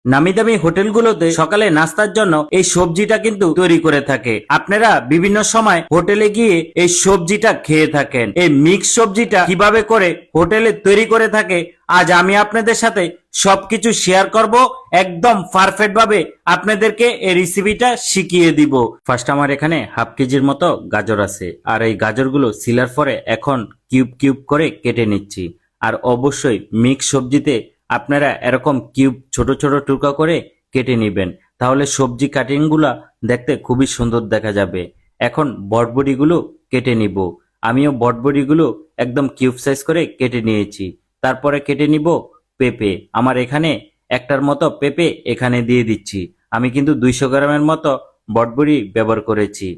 নামি দামি হোটেলগুলোতে সকালে নাস্তার জন্য এই সবজিটা কিন্তু তৈরি করে থাকে। আপনারা বিভিন্ন সময় হোটেলে গিয়ে এই সবজিটা খেয়ে থাকেন। এই মিক্স সবজিটা কিভাবে করে হোটেলে তৈরি করে থাকে আজ আমি আপনাদের সাথে সবকিছু শেয়ার করব, একদম পারফেক্ট ভাবে আপনাদেরকে এই রেসিপিটা শিখিয়ে দিব। ফার্স্ট আমার এখানে হাফ কেজির মতো গাজর আছে, আর এই গাজরগুলো সিলার পরে এখন কিউব কিউব করে কেটে নিচ্ছি। আর অবশ্যই মিক্স সবজিতে আপনারা এরকম কিউব ছোট ছোট টুকরা করে কেটে নেবেন, তাহলে সবজি কাটিং গুলা দেখতে খুবই সুন্দর দেখা যাবে। এখন বটবটিগুলো কেটে নিব। আমিও বটবটিগুলো একদম কিউব সাইজ করে কেটে নিয়েছি। তারপরে কেটে নিব পেঁপে। আমার এখানে একটার মতো পেঁপে এখানে দিয়ে দিচ্ছি। আমি কিন্তু 200 গ্রামের মতো বটবটি ব্যবহার করেছি।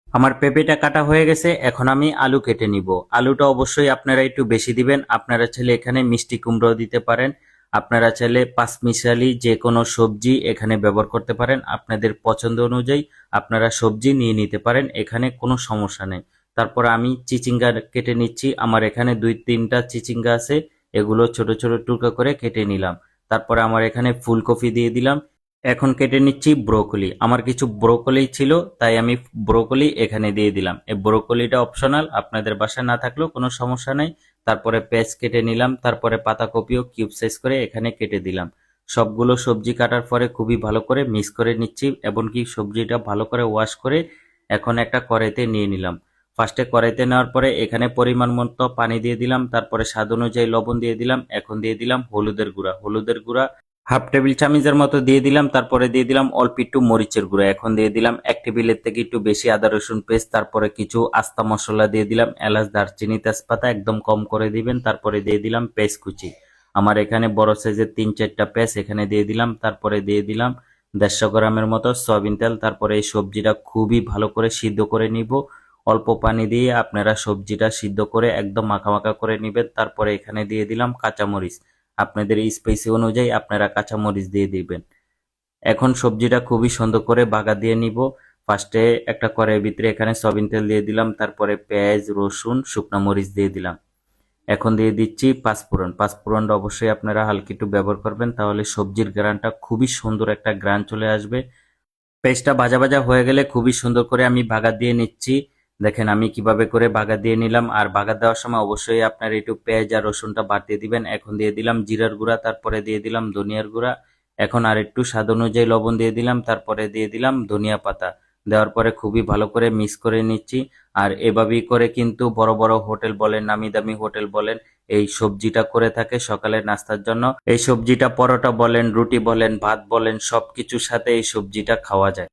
আমার পেঁপেটা কাটা হয়ে গেছে, এখন আমি আলু কেটে নিব। আলুটা অবশ্যই আপনারা একটু বেশি দিবেন। আপনারা চাইলে এখানে মিষ্টি কুমড়ো দিতে পারেন, আপনারা চাইলে পাঁচমিশালি যে কোনো সবজি এখানে ব্যবহার করতে পারেন। আপনাদের পছন্দ অনুযায়ী আপনারা সবজি নিয়ে নিতে পারেন, এখানে কোনো সমস্যা নেই। তারপর আমি চিচিঙ্গা কেটে নিচ্ছি। আমার এখানে 2-3টা চিচিঙ্গা আছে, এগুলো ছোট ছোট টুকরো করে কেটে নিলাম। তারপরে আমার এখানে ফুলকপি দিয়ে দিলাম। এখন কেটে নিচ্ছি ব্রোকলি। আমার কিছু ব্রোকলি ছিল, তাই আমি ব্রোকলি এখানে দিয়ে দিলাম। এই ব্রোকলিটা অপশনাল, আপনাদের বাসায় না থাকলেও কোনো সমস্যা নেই। তারপরে পেঁয়াজ কেটে নিলাম, তারপরে পাতাকপিও কিউব সাইজ করে এখানে কেটে দিলাম। সবগুলো সবজি কাটার পরে খুবই ভালো করে মিক্স করে নিচ্ছি, এমনকি সবজিটা ভালো করে ওয়াশ করে এখন একটা কড়াইতে নিয়ে নিলাম। ফার্স্টে কড়াইতে নেওয়ার পরে এখানে পরিমাণ মতো পানি দিয়ে দিলাম, তারপরে স্বাদ অনুযায়ী লবণ দিয়ে দিলাম। এখন দিয়ে দিলাম হলুদের গুঁড়া। হলুদের গুঁড়া হাফ টেবিল চামচের মতো দিয়ে দিলাম। তারপরে দিয়ে দিলাম অল্প একটু মরিচের গুঁড়া। এখন দিয়ে দিলাম 1 টেবিলের থেকে একটু বেশি আদা রসুন পেস্ট। তারপরে কিছু আস্তা মশলা দিয়ে দিলাম, এলাচ দারচিনি তেজপাতা একদম কম করে দিবেন। তারপরে দিয়ে দিলাম পেঁয়াজ কুচি। আমার এখানে বড় সাইজের 3-4টা পেঁয়াজ এখানে দিয়ে দিলাম। তারপরে দিয়ে দিলাম 150 গ্রামের মতো সয়াবিন তেল। তারপরে এই সবজিটা খুবই ভালো করে সিদ্ধ করে নিব। অল্প পানি দিয়ে আপনারা সবজিটা সিদ্ধ করে একদম মাখা মাখা করে নিবেন। তারপরে এখানে দিয়ে দিলাম কাঁচামরিচ। আপনাদের স্পাইসি অনুযায়ী আপনারা কাঁচামরিচ দিয়ে দিবেন। এখন সবজিটা খুবই সুন্দর করে বাগা দিয়ে নিব। ফার্স্টে একটা কড়াইয়ের ভিতরে এখানে সয়াবিন তেল দিয়ে দিলাম, তারপরে পেঁয়াজ রসুন শুকনা মরিচ দিয়ে দিলাম। এখন দিয়ে দিচ্ছি পাঁচফোড়ন। পাঁচফোড়নটা অবশ্যই আপনারা হালকা একটু ব্যবহার করবেন, তাহলে সবজির গ্রানটা খুবই সুন্দর একটা গ্রান চলে আসবে। পেঁয়াজটা ভাজা ভাজা হয়ে গেলে খুবই সুন্দর করে আমি বাগার দিয়ে নিচ্ছি। দেখেন আমি কিভাবে করে বাগার দিয়ে নিলাম। আর বাগার দেওয়ার সময় অবশ্যই আপনারা একটু পেঁয়াজ আর রসুনটা বাড়িয়ে দিবেন। এখন দিয়ে দিলাম জিরার গুঁড়া, তারপরে দিয়ে দিলাম ধনিয়ার গুঁড়া। এখন আর একটু স্বাদ অনুযায়ী লবণ দিয়ে দিলাম, তারপরে দিয়ে দিলাম ধনিয়া পাতা। দেওয়ার পরে খুবই ভালো করে মিক্স করে নিচ্ছি। আর এভাবেই করে কিন্তু বড় বড় হোটেল বলেন, নামি দামি হোটেল বলেন, এই সবজিটা করে থাকে সকালের নাস্তার জন্য। এই সবজিটা পরোটা বলেন, রুটি বলেন, ভাত বলেন, সবকিছুর সাথে এই সবজিটা খাওয়া যায়।